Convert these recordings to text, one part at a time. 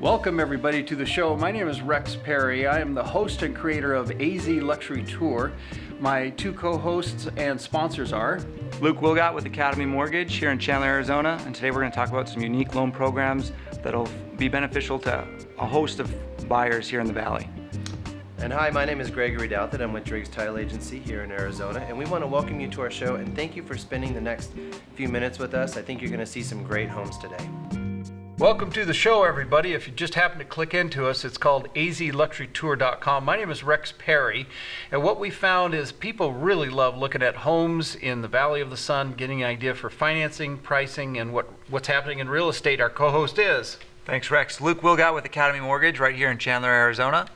Welcome everybody to the show. My name is Rex Perry. I am the host and creator of Azlt Luxury Tour. My two co-hosts and sponsors are Luke Wilgott with Academy Mortgage here in Chandler, Arizona, and today we're going to talk about some unique loan programs that'll be beneficial to a host of buyers here in the Valley. And hi, my name is Gregory Douthit. I'm with Driggs Title Agency here in Arizona, and we want to welcome you to our show and thank you for spending the next few minutes with us. I think you're going to see some great homes today. Welcome to the show, everybody. If you just happen to click into us, it's called azluxurytour.com. My name is Rex Perry, and what we found is people really love looking at homes in the Valley of the Sun, getting an idea for financing, pricing, and what's happening in real estate. Our co-host is... Thanks, Rex. Luke Wilgott with Academy Mortgage right here in Chandler, Arizona.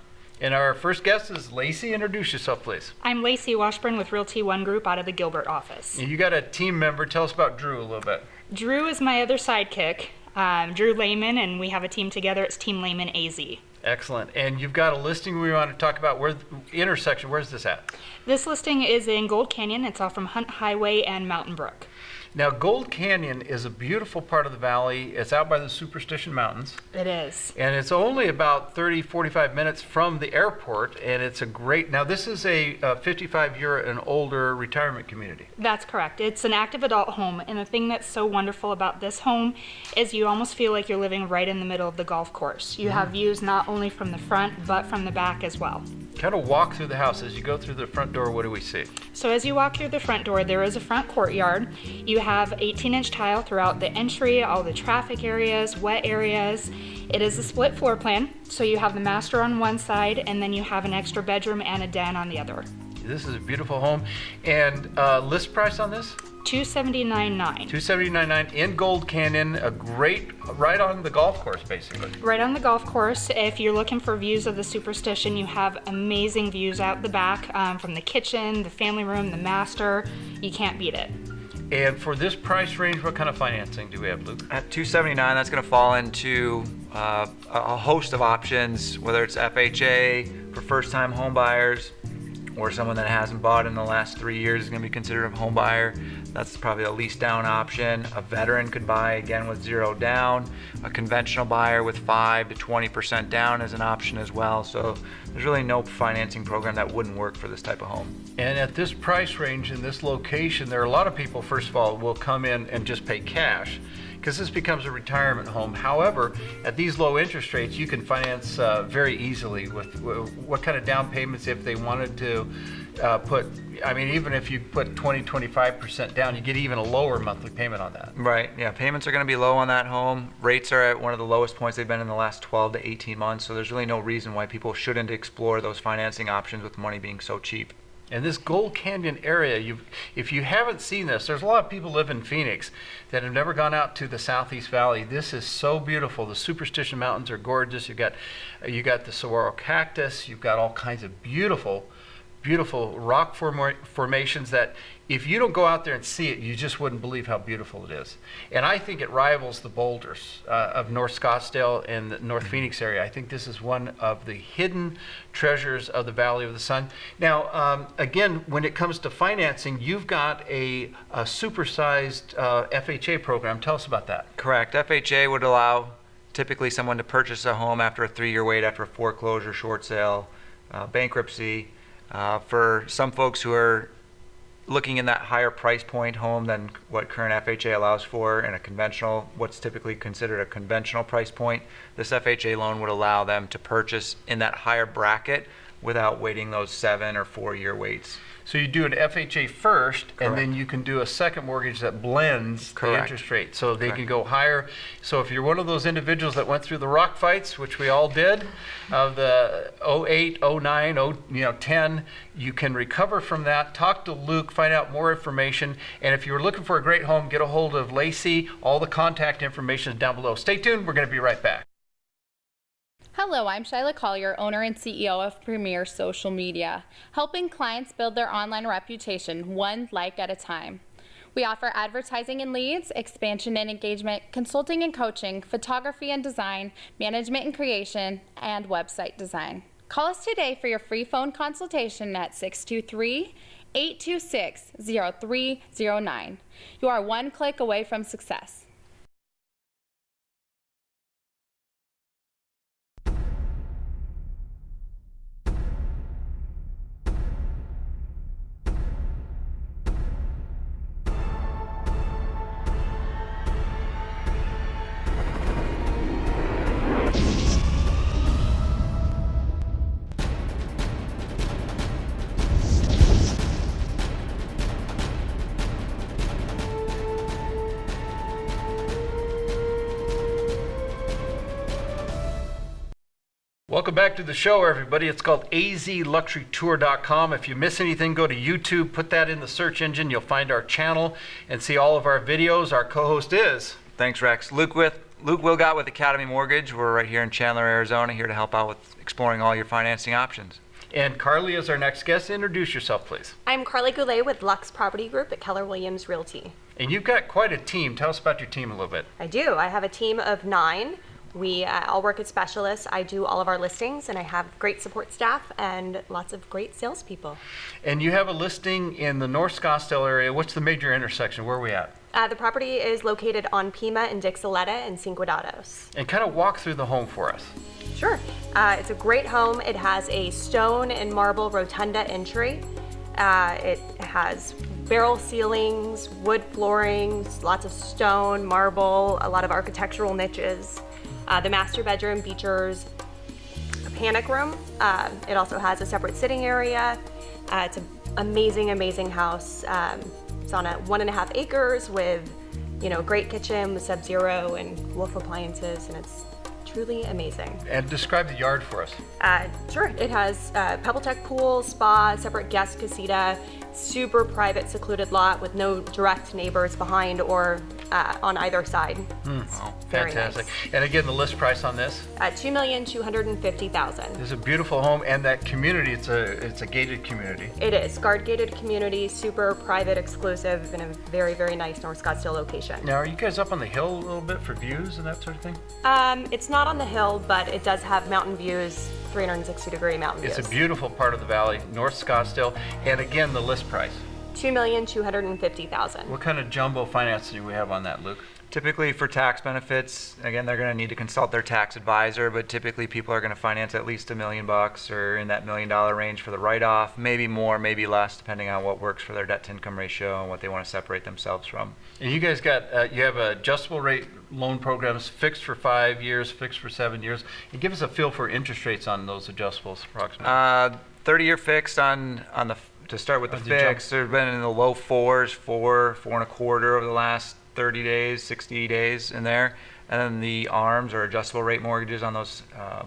And our first guest is Lacey. Introduce yourself, please. I'm Lacey Washburn with Realty One Group out of the Gilbert office. You got a team member. Tell us about Drew a little bit. Drew is my other sidekick, Drew Lehman, and we have a team together. It's Team Lehman AZ. Excellent. And you've got a listing we want to talk about. Where intersection? Where's this at? This listing is in Gold Canyon. It's off from Hunt Highway and Mountain Brook. Now, Gold Canyon is a beautiful part of the valley. It's out by the Superstition Mountains. It is. And it's only about 30, 45 minutes from the airport, and it's a great... Now, this is a 55-year and older retirement community. That's correct. It's an active adult home, and the thing that's so wonderful about this home is you almost feel like you're living right in the middle of the golf course. You have views not only from the front, but from the back as well. Kind of walk through the house. As you go through the front door, what do we see? So as you walk through the front door, there is a front courtyard. You have 18-inch tile throughout the entry, all the traffic areas, wet areas. It is a split floor plan, so you have the master on one side, and then you have an extra bedroom and a den on the other. This is a beautiful home. And list price on this? $279,900. $279,900 in Gold Canyon, a great, right on the golf course, basically. Right on the golf course. If you're looking for views of the Superstition, you have amazing views out the back from the kitchen, the family room, the master. You can't beat it. And for this price range, what kind of financing do we have, Luke? At $279,000, that's going to fall into a host of options, whether it's FHA for first-time home buyers, or someone that hasn't bought in the last 3 years is going to be considered a home buyer. That's probably a lease down option. A veteran could buy again with 0 down. A conventional buyer with 5 to 20% down is an option as well. So there's really no financing program that wouldn't work for this type of home. And at this price range in this location, there are a lot of people, first of all, will come in and just pay cash, because this becomes a retirement home. However, at these low interest rates, you can finance very easily with what kind of down payments if they wanted to put, I mean, even if you put 20, 25% down, you get even a lower monthly payment on that. Right, yeah, payments are going to be low on that home. Rates are at one of the lowest points they've been in the last 12 to 18 months, so there's really no reason why people shouldn't explore those financing options with money being so cheap. And this Gold Canyon area, if you haven't seen this, there's a lot of people live in Phoenix that have never gone out to the Southeast Valley. This is so beautiful. The Superstition Mountains are gorgeous. You got the saguaro cactus. You've got all kinds of beautiful rock formations that if you don't go out there and see it, you just wouldn't believe how beautiful it is. And I think it rivals the boulders of North Scottsdale and the North Phoenix area. I think this is one of the hidden treasures of the Valley of the Sun. Now, again, when it comes to financing, you've got a supersized FHA program. Tell us about that. Correct. FHA would allow typically someone to purchase a home after a 3-year wait, after a foreclosure, short sale, bankruptcy. For some folks who are looking in that higher price point home than what current FHA allows for in a conventional, what's typically considered a conventional price point, this FHA loan would allow them to purchase in that higher bracket without waiting those 7 or 4-year waits. So you do an FHA first, Correct. and then you can do a second mortgage that blends Correct. the interest rate. So they Correct. can go higher. So if you're one of those individuals that went through the rock fights, which we all did, of the 08, 09, 10, you can recover from that. Talk to Luke, find out more information. And if you're looking for a great home, get a hold of Lacey. All the contact information is down below. Stay tuned. We're going to be right back. Hello, I'm Shyla Collier, owner and CEO of Premier Social Media, helping clients build their online reputation one like at a time. We offer advertising and leads, expansion and engagement, consulting and coaching, photography and design, management and creation, and website design. Call us today for your free phone consultation at 623-826-0309. You are one click away from success. Welcome back to the show, everybody. It's called azluxurytour.com. If you miss anything, go to YouTube, put that in the search engine. You'll find our channel and see all of our videos. Our co-host is... Thanks, Rex. Luke Wilgott with Academy Mortgage. We're right here in Chandler, Arizona, here to help out with exploring all your financing options. And Carly is our next guest. Introduce yourself, please. I'm Carly Goulet with Lux Property Group at Keller Williams Realty. And you've got quite a team. Tell us about your team a little bit. I do. I have a team of 9. We all work as specialists. I do all of our listings, and I have great support staff and lots of great salespeople. And you have a listing in the North Scottsdale area. What's the major intersection? Where are we at? The property is located on Pima and Dixoletta and Cinco Dados. And kind of walk through the home for us. Sure. It's a great home. It has a stone and marble rotunda entry. It has barrel ceilings, wood floorings, lots of stone, marble, a lot of architectural niches. The master bedroom features a panic room. It also has a separate sitting area. It's an amazing house. It's on 1.5 acres with, great kitchen with Sub-Zero and Wolf appliances, and it's truly amazing. And describe the yard for us. Sure. It has Pebble Tech pool, spa, separate guest casita, super private, secluded lot with no direct neighbors behind or on either side. Wow, very fantastic. nice. And again, the list price on this? $2,250,000. It's a beautiful home, and that community, it's a gated community. It is guard gated community, super private, exclusive, in a very nice North Scottsdale location. Now, are you guys up on the hill a little bit for views and that sort of thing? It's not on the hill, but it does have mountain views, 360-degree mountain views. It's a beautiful part of the valley, North Scottsdale, and again, the list price. $2,250,000. What kind of jumbo financing do we have on that, Luke? Typically for tax benefits, again, they're going to need to consult their tax advisor, but typically people are going to finance at least $1 million or in that $1 million range for the write-off, maybe more, maybe less, depending on what works for their debt-to-income ratio and what they want to separate themselves from. And you guys got, you have adjustable rate loan programs, fixed for 5 years, fixed for 7 years. And give us a feel for interest rates on those adjustables, approximately. 30-year fixed to start with the fix. They've been in the low 4s, 4.25 over the last 30 days, 60 days in there. And then the ARMs or adjustable rate mortgages on those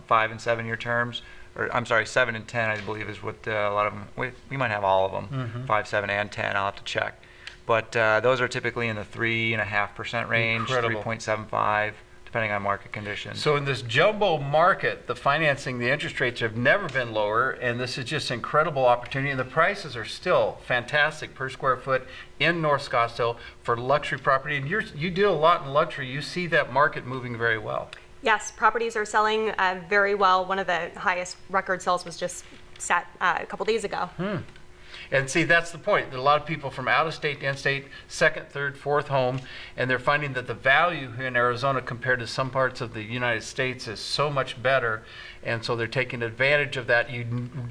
5 and 7 year terms, or I'm sorry, 7 and 10, I believe is what a lot of them, we might have all of them, 5, 7, and 10, I'll have to check. But those are typically in the 3.5% range, 3.75, depending on market conditions. So in this jumbo market, the financing, the interest rates have never been lower, and this is just an incredible opportunity, and the prices are still fantastic per square foot in North Scottsdale for luxury property. And you deal a lot in luxury. You see that market moving very well. Yes, properties are selling very well. One of the highest record sales was just set a couple days ago. And see, that's the point. There are a lot of people from out of state to in-state, second, third, fourth home, and they're finding that the value here in Arizona compared to some parts of the United States is so much better, and so they're taking advantage of that. You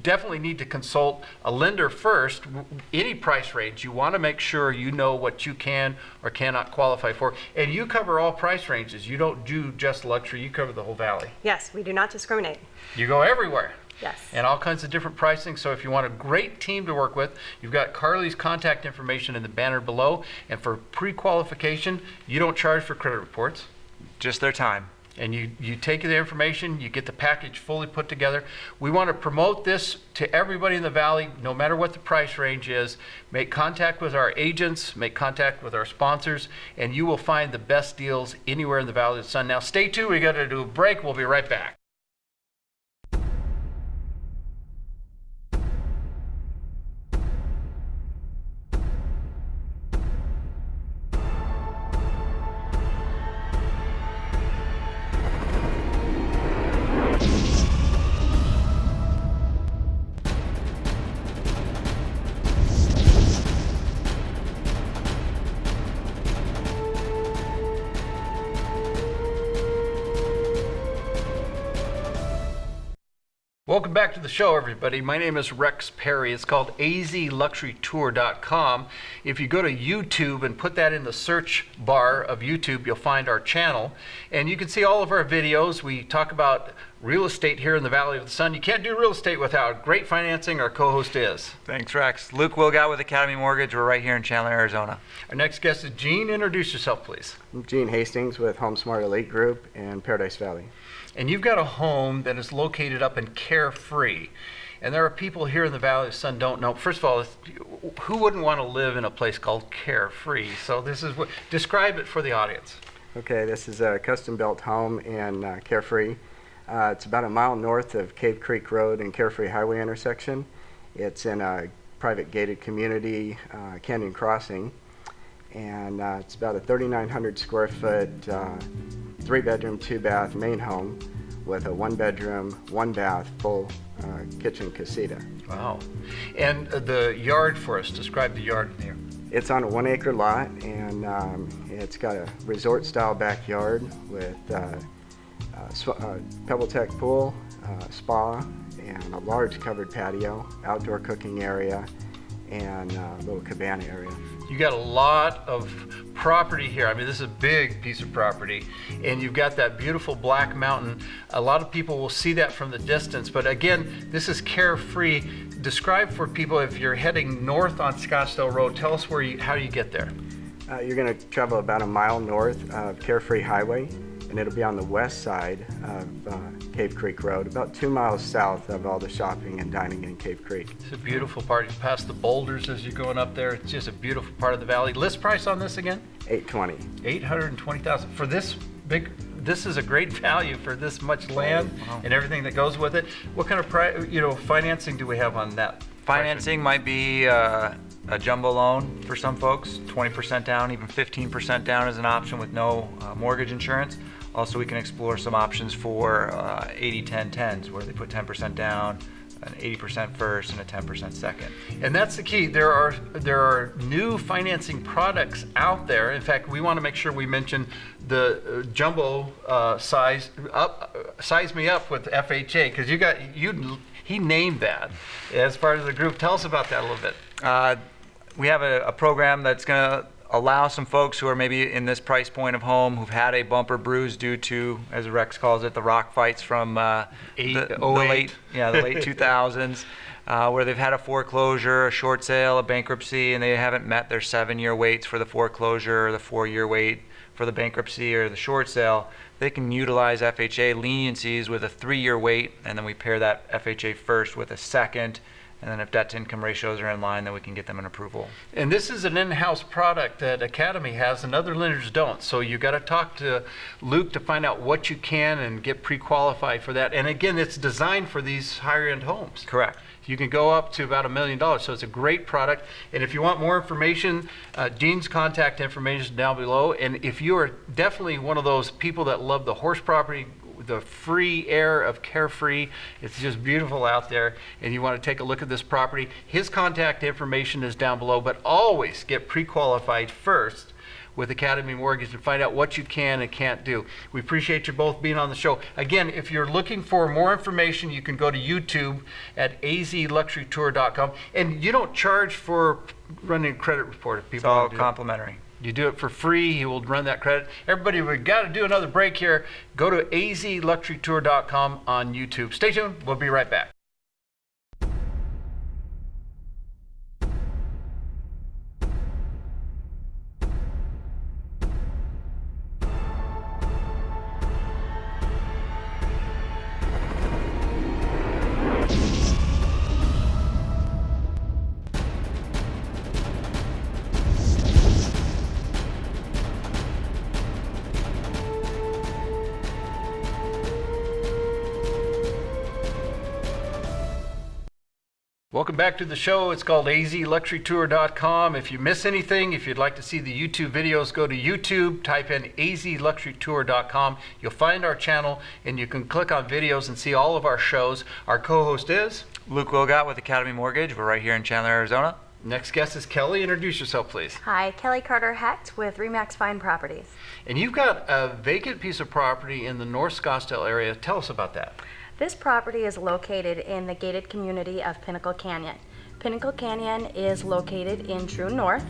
definitely need to consult a lender first. Any price range, you want to make sure you know what you can or cannot qualify for, and you cover all price ranges. You don't do just luxury, you cover the whole valley. Yes, we do not discriminate. You go everywhere. Yes. And all kinds of different pricing. So if you want a great team to work with, you've got Carly's contact information in the banner below. And for pre-qualification, you don't charge for credit reports. Just their time. And you take the information, you get the package fully put together. We want to promote this to everybody in the valley, no matter what the price range is. Make contact with our agents, make contact with our sponsors, and you will find the best deals anywhere in the Valley of the Sun. Now stay tuned, we got to do a break. We'll be right back. Welcome back to the show, everybody. My name is Rex Perry. It's called azluxurytour.com. If you go to YouTube and put that in the search bar of YouTube, you'll find our channel. And you can see all of our videos. We talk about real estate here in the Valley of the Sun. You can't do real estate without great financing. Our co-host is. Thanks, Rex. Luke Wilgott with Academy Mortgage. We're right here in Chandler, Arizona. Our next guest is Gene. Introduce yourself, please. I'm Gene Hastings with Home Smart Elite Group in Paradise Valley. And you've got a home that is located up in Carefree. And there are people here in the Valley of the Sun don't know. First of all, who wouldn't want to live in a place called Carefree? So this is what, describe it for the audience. Okay, this is a custom-built home in Carefree. It's about a mile north of Cave Creek Road and Carefree Highway intersection. It's in a private gated community, Canyon Crossing, and it's about a 3,900 square foot, 3-bedroom, 2-bath main home with a 1-bedroom, 1-bath full kitchen casita. Wow. And the yard for us, describe the yard there. It's on a 1-acre lot, and it's got a resort-style backyard with Pebble Tech pool, spa, and a large covered patio, outdoor cooking area, and a little cabana area. You got a lot of property here. I mean, this is a big piece of property, and you've got that beautiful black mountain. A lot of people will see that from the distance, but again, this is Carefree. Describe for people, if you're heading north on Scottsdale Road, tell us how you get there. You're going to travel about a mile north of Carefree Highway, and it'll be on the west side of Cave Creek Road, about 2 miles south of all the shopping and dining in Cave Creek. It's a beautiful part. You pass the boulders as you're going up there. It's just a beautiful part of the valley. List price on this again? $820. $820,000 for this big. This is a great value for this much land and everything that goes with it. What kind of financing do we have on that? Financing might be a jumbo loan for some folks, 20% down, even 15% down is an option with no mortgage insurance. Also, we can explore some options for 80-10-10s, where they put 10% down, an 80% first, and a 10% second. And that's the key. There are new financing products out there. In fact, we want to make sure we mention the jumbo size me up with FHA, because he named that as part of the group. Tell us about that a little bit. We have a program that's going to allow some folks who are maybe in this price point of home who've had a bumper bruise due to, as Rex calls it, the rock fights from the late 2000s, where they've had a foreclosure, a short sale, a bankruptcy, and they haven't met their 7-year waits for the foreclosure or the 4-year wait for the bankruptcy or the short sale. They can utilize FHA leniencies with a 3-year wait, and then we pair that FHA first with a second. And then if debt-to-income ratios are in line, then we can get them an approval. And this is an in-house product that Academy has and other lenders don't. So you got to talk to Luke to find out what you can and get pre-qualified for that. And again, it's designed for these higher-end homes. Correct. You can go up to about $1 million. So it's a great product. And if you want more information, Gene's contact information is down below. And if you are definitely one of those people that love the horse property, the free air of Carefree, it's just beautiful out there, and you want to take a look at this property, his contact information is down below. But always get pre-qualified first with Academy Mortgage and find out what you can and can't do. We appreciate you both being on the show. Again, if you're looking for more information, you can go to YouTube at azluxurytour.com. And you don't charge for running a credit report if people It's all want to do complimentary. You do it for free. He will run that credit. Everybody, we've got to do another break here. Go to azluxurytour.com on YouTube. Stay tuned. We'll be right back. Welcome back to the show. It's called azluxurytour.com. If you miss anything, if you'd like to see the YouTube videos, go to YouTube, type in azluxurytour.com. You'll find our channel, and you can click on videos and see all of our shows. Our co-host is Luke Wilgott with Academy Mortgage. We're right here in Chandler, Arizona. Next guest is Kelly. Introduce yourself, please. Hi, Kelly Carter Hecht with Remax Fine Properties. And you've got a vacant piece of property in the North Scottsdale area. Tell us about that. This property is located in the gated community of Pinnacle Canyon. Pinnacle Canyon is located in True North.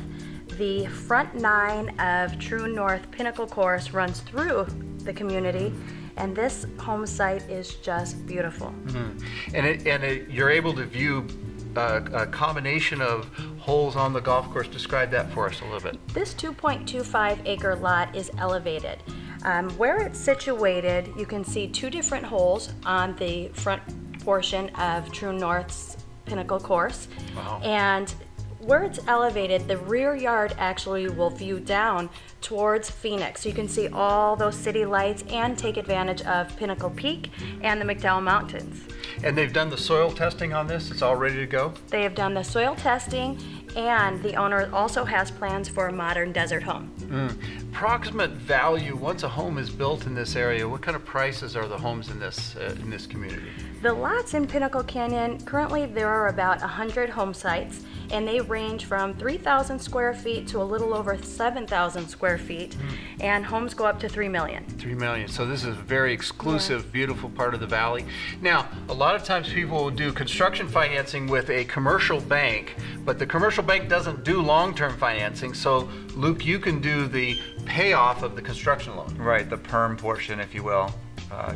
The front 9 of True North Pinnacle Course runs through the community, And this home site is just beautiful. And you're able to view a combination of holes on the golf course. Describe that for us a little bit. This 2.25 acre lot is elevated. Where it's situated, you can see two different holes on the front portion of True North's Pinnacle course. Wow. And where it's elevated, the rear yard actually will view down towards Phoenix. So you can see all those city lights and take advantage of Pinnacle Peak and the McDowell Mountains. And they've done the soil testing on this? It's all ready to go? They have done the soil testing, and the owner also has plans for a modern desert home. Approximate value, once a home is built in this area, what kind of prices are the homes in this community? The lots in Pinnacle Canyon, currently there are about 100 home sites, and they range from 3,000 square feet to a little over 7,000 square feet, and homes go up to $3 million. $3 million. So this is a very exclusive, beautiful part of the valley. Now, a lot of times people will do construction financing with a commercial bank, but the commercial bank doesn't do long-term financing. So, Luke, you can do the payoff of the construction loan. Right, the perm portion, if you will.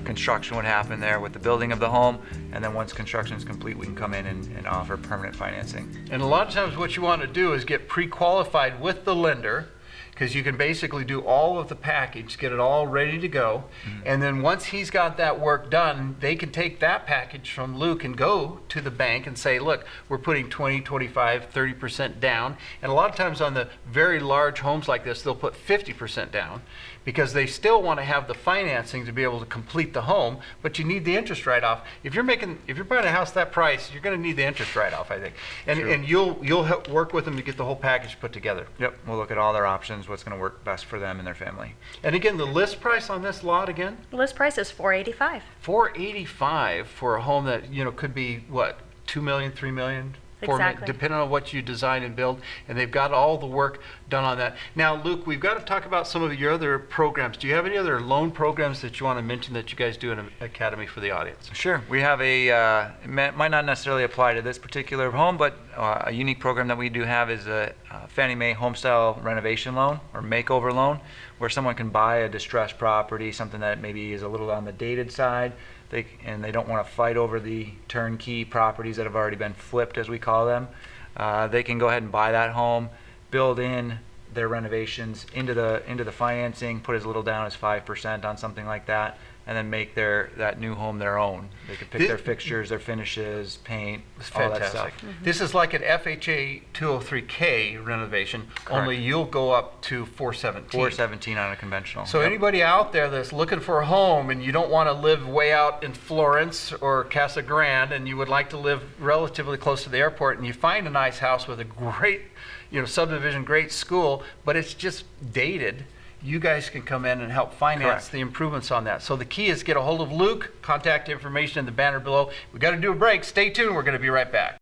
Construction would happen there with the building of the home, and then once construction is complete, we can come in and offer permanent financing. And a lot of times what you want to do is get pre-qualified with the lender, because you can basically do all of the package, get it all ready to go, and then once he's got that work done, they can take that package from Luke and go to the bank and say, look, we're putting 20, 25, 30% down. And a lot of times on the very large homes like this, they'll put 50% down, because they still want to have the financing to be able to complete the home, but you need the interest write-off. If you're buying a house that price, you're going to need the interest write-off, I think. And Sure. and you'll help work with them to get the whole package put together. Yep, we'll look at all their options, what's going to work best for them and their family. And again, the list price on this lot again, The list price is $485,000. $485,000 for a home that could be what, $2 million, $3 million. Exactly. Depending on what you design and build, and they've got all the work done on that. Now, Luke, we've got to talk about some of your other programs. Do you have any other loan programs that you want to mention that you guys do in Academy for the audience? Sure. We have it might not necessarily apply to this particular home, but a unique program that we do have is a Fannie Mae homestyle renovation loan or makeover loan, where someone can buy a distressed property, something that maybe is a little on the dated side, and they don't want to fight over the turnkey properties that have already been flipped, as we call them. They can go ahead and buy that home, build in their renovations into the financing, put as little down as 5% on something like that, and then make that new home their own. They could pick their fixtures, their finishes, paint, all that stuff. This is like an FHA 203K renovation, only you'll go up to 417. 417 on a conventional. So Yep. anybody out there that's looking for a home and you don't want to live way out in Florence or Casa Grande, and you would like to live relatively close to the airport, and you find a nice house with a great, subdivision, great school, but it's just dated, you guys can come in and help finance Correct. the improvements on that. So the key is get a hold of Luke, contact information in the banner below. We've got to do a break. Stay tuned. We're going to be right back.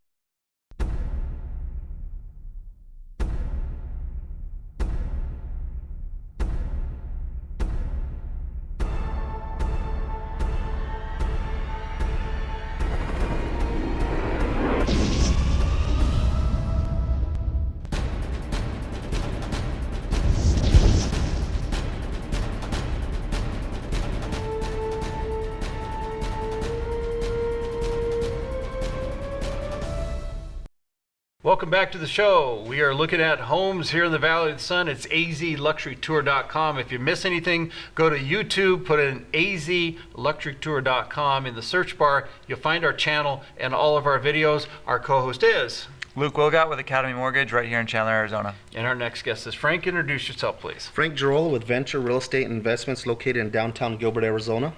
Welcome back to the show. We are looking at homes here in the Valley of the Sun. It's azluxurytour.com. If you miss anything, go to YouTube, put in azluxurytour.com. In the search bar, you'll find our channel and all of our videos. Our co-host is Luke Wilgott with Academy Mortgage right here in Chandler, Arizona. And our next guest is Frank. Introduce yourself, please. Frank Girola with Venture Real Estate Investments located in downtown Gilbert, Arizona.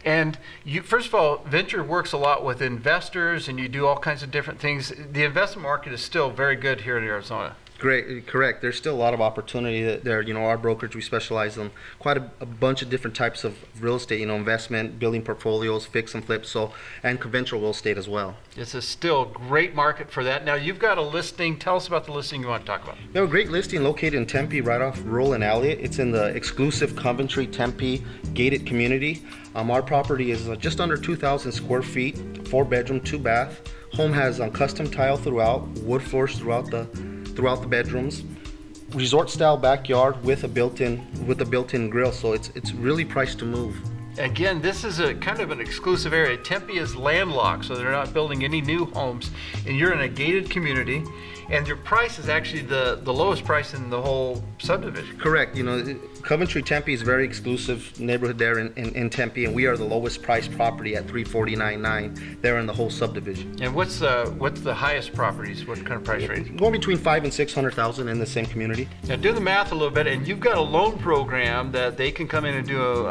And you, first of all, Venture works a lot with investors, and you do all kinds of different things. The investment market is still very good here in Arizona. Great, correct. There's still a lot of opportunity there. Our brokerage, we specialize in quite a bunch of different types of real estate, investment, building portfolios, fix and flip, and conventional real estate as well. It's a still great market for that. Now, you've got a listing. Tell us about the listing you want to talk about. We have a great listing located in Tempe, right off Rural and Elliott. It's in the exclusive Coventry Tempe gated community. Our property is just under 2,000 square feet, 4-bedroom, 2-bath. Home has custom tile throughout, wood floors throughout the bedrooms, resort style backyard with a built-in grill, so it's really priced to move. Again, this is a kind of an exclusive area. Tempe is landlocked, so they're not building any new homes, and you're in a gated community, and your price is actually the lowest price in the whole subdivision. Correct. You know, Coventry Tempe is a very exclusive neighborhood there in Tempe, and we are the lowest priced property at $349,900 there in the whole subdivision. And what's the highest properties? What kind of price range? Going between $500,000 and $600,000 in the same community. Now do the math a little bit, and you've got a loan program that they can come in and do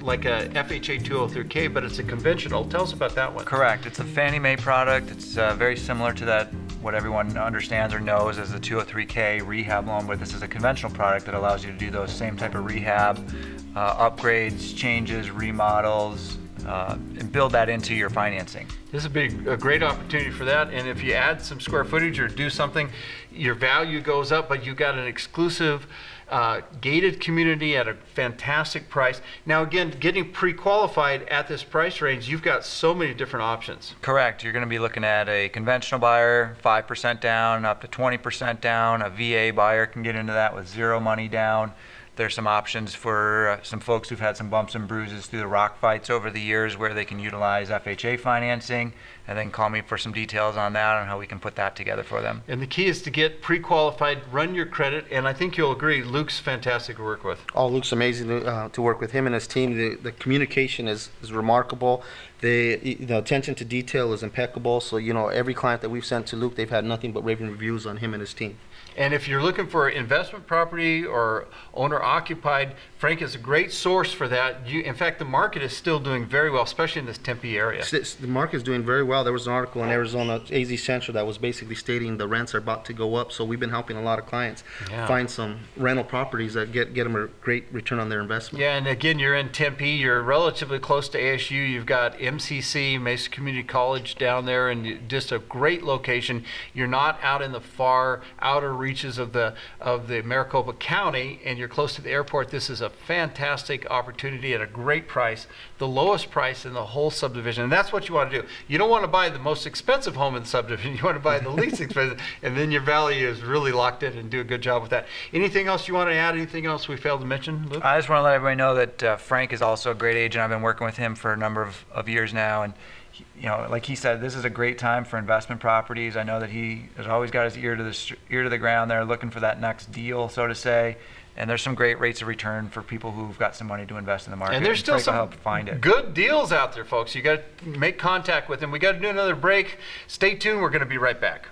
like a FHA 203K, but it's a conventional. Tell us about that one. Correct. It's a Fannie Mae product. It's very similar to that, what everyone understands or knows as the 203K rehab loan, but this is a conventional product that allows you to do those same type of rehab, upgrades, changes, remodels, and build that into your financing. This would be a great opportunity for that, and if you add some square footage or do something, your value goes up, but you got an exclusive gated community at a fantastic price. Now again, getting pre-qualified at this price range, you've got so many different options. Correct. You're going to be looking at a conventional buyer, 5% down, up to 20% down. A VA buyer can get into that with zero money down. There's some options for some folks who've had some bumps and bruises through the rock fights over the years where they can utilize FHA financing, and then call me for some details on that and how we can put that together for them. And the key is to get pre-qualified, run your credit, and I think you'll agree, Luke's fantastic to work with. Oh, Luke's amazing to work with him and his team. The communication is remarkable. The attention to detail is impeccable. So, you know, every client that we've sent to Luke, they've had nothing but raving reviews on him and his team. And if you're looking for investment property or owner-occupied, Frank is a great source for that. In fact, the market is still doing very well, especially in this Tempe area. The market is doing very well. There was an article in Arizona AZ Central that was basically stating the rents are about to go up. So we've been helping a lot of clients find some rental properties that get them a great return on their investment. Yeah, and again, you're in Tempe. You're relatively close to ASU. You've got MCC, Mesa Community College down there, and just a great location. You're not out in the far outer reaches of the Maricopa County, and you're close to the airport. This is a fantastic opportunity at a great price, the lowest price in the whole subdivision, and that's what you want to do. You don't want to buy the most expensive home in the subdivision. You want to buy the least expensive, and then your value is really locked in, and do a good job with that. Anything else you want to add? Anything else we failed to mention, Luke? I just want to let everybody know that Frank is also a great agent. I've been working with him for a number of years now, and you know, like he said, this is a great time for investment properties. I know that he has always got his ear to the ground there, looking for that next deal, so to say. And there's some great rates of return for people who've got some money to invest in the market. And there's still Frank will some help find it. good deals out there, folks. You got to make contact with him. We got to do another break. Stay tuned. We're going to be right back.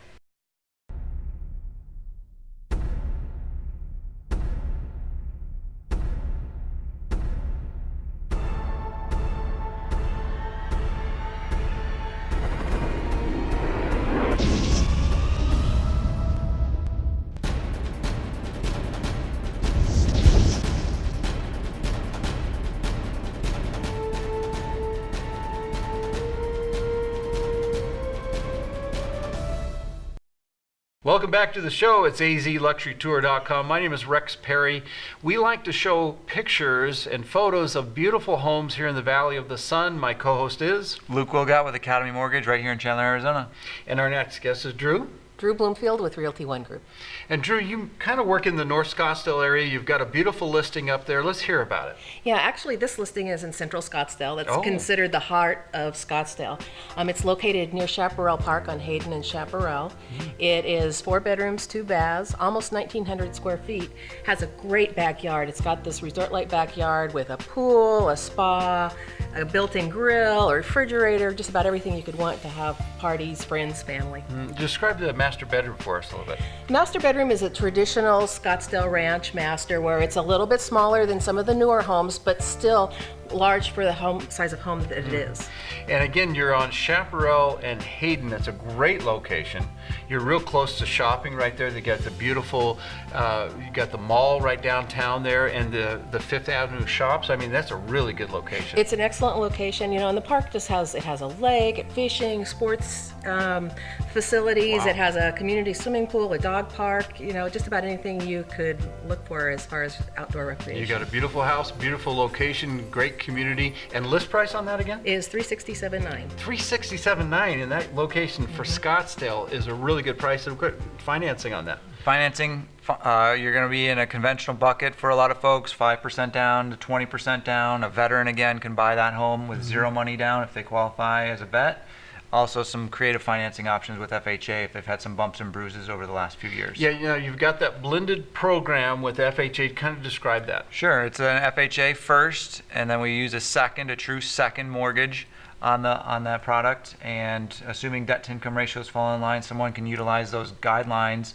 Welcome back to the show. It's azluxurytour.com. My name is Rex Perry. We like to show pictures and photos of beautiful homes here in the Valley of the Sun. My co-host is Luke Wilgott with Academy Mortgage right here in Chandler, Arizona. And our next guest is Drew. Drew Bloomfield with Realty One Group. And Drew, you kind of work in the North Scottsdale area. You've got a beautiful listing up there. Let's hear about it. Yeah, actually this listing is in Central Scottsdale. That's considered the heart of Scottsdale. It's located near Chaparral Park on Hayden and Chaparral. It is 4 bedrooms, 2 baths, almost 1,900 square feet. Has a great backyard. It's got this resort-like backyard with a pool, a spa, a built-in grill, a refrigerator, just about everything you could want to have parties, friends, family. Describe the master bedroom for us a little bit. Master bedroom is a traditional Scottsdale Ranch master where it's a little bit smaller than some of the newer homes, but still large for the home size of home that it is. And again, you're on Chaparral and Hayden. That's a great location. You're real close to shopping right there. They got the beautiful, you got the mall right downtown there, and the Fifth Avenue shops. I mean, that's a really good location. It's an excellent location, you know, and the park just has a lake, fishing, sports facilities. Wow. It has a community swimming pool, a dog park, you know, just about anything you could look for as far as outdoor recreation. You got a beautiful house, beautiful location, great community, and list price on that again? Is $367,900. $367,900 in that location for Scottsdale is a really good price, and good financing on that. Financing, you're going to be in a conventional bucket for a lot of folks, 5% down to 20% down. A veteran, again, can buy that home with zero money down if they qualify as a vet. Also, some creative financing options with FHA if they've had some bumps and bruises over the last few years. Yeah, you've got that blended program with FHA. Kind of describe that. Sure, it's an FHA first, and then we use a true second mortgage on that product. And assuming debt-to-income ratios fall in line, someone can utilize those guidelines,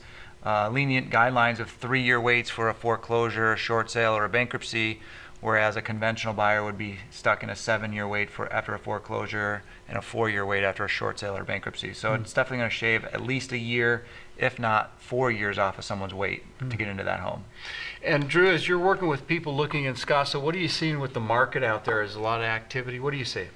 lenient guidelines of 3-year waits for a foreclosure, a short sale, or a bankruptcy, whereas a conventional buyer would be stuck in a 7-year wait after a foreclosure and a 4-year wait after a short sale or bankruptcy. So it's definitely going to shave at least a year, if not 4 years off of someone's wait to get into that home. And Drew, as you're working with people looking in Scottsdale, what are you seeing with the market out there? Is a lot of activity? What do you see?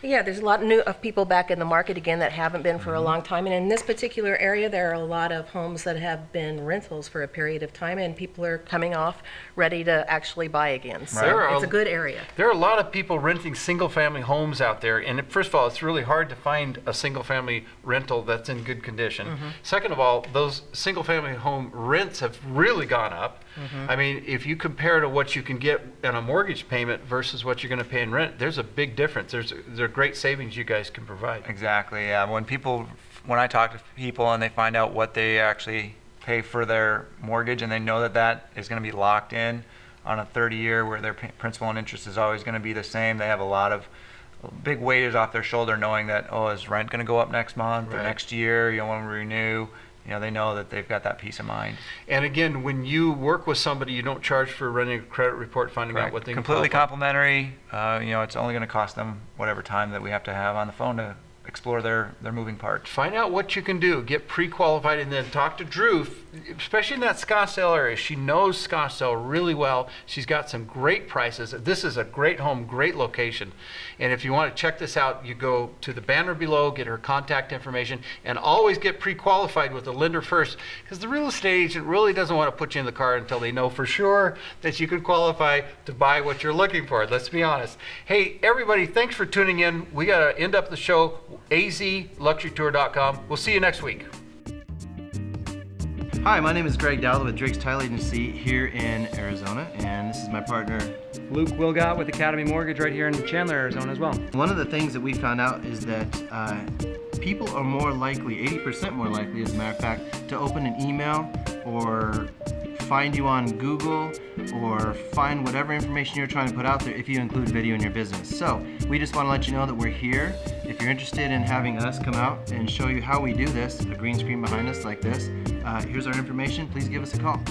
Yeah, there's a lot of people back in the market again that haven't been for a long time. And in this particular area, there are a lot of homes that have been rentals for a period of time, and people are coming off ready to actually buy again. So it's a good area. There are a lot of people renting single-family homes out there. And first of all, it's really hard to find a single-family rental that's in good condition. Second of all, those single-family home rents have really gone up. I mean, if you compare to what you can get on a mortgage payment versus what you're going to pay in rent, there's a big difference. There are great savings you guys can provide. Exactly. Yeah. When I talk to people and they find out what they actually pay for their mortgage, and they know that that is going to be locked in on a 30-year, where their principal and interest is always going to be the same, they have a lot of big weight off their shoulder, knowing that, oh, is rent going to go up next month or next year? You don't want to renew. They know that they've got that peace of mind. And again, when you work with somebody, you don't charge for running a credit report, finding out what they can completely complimentary. It's only going to cost them whatever time that we have to have on the phone to explore their moving parts. Find out what you can do, get pre-qualified, and then talk to Drew, especially in that Scottsdale area. She knows Scottsdale really well. She's got some great prices. This is a great home, great location. And if you want to check this out, you go to the banner below, get her contact information, and always get pre-qualified with the lender first, because the real estate agent really doesn't want to put you in the car until they know for sure that you can qualify to buy what you're looking for. Let's be honest. Hey, everybody, thanks for tuning in. We got to end up the show. azluxurytour.com. We'll see you next week. Hi, my name is Greg Dowdle with Drake's Title Agency here in Arizona, and this is my partner Luke Wilgott with Academy Mortgage right here in Chandler, Arizona as well. One of the things that we found out is that people are more likely, 80% more likely as a matter of fact, to open an email or find you on Google or find whatever information you're trying to put out there if you include video in your business. So we just want to let you know that we're here. If you're interested in having us come out and show you how we do this, a green screen behind us like this, here's our information. Please give us a call.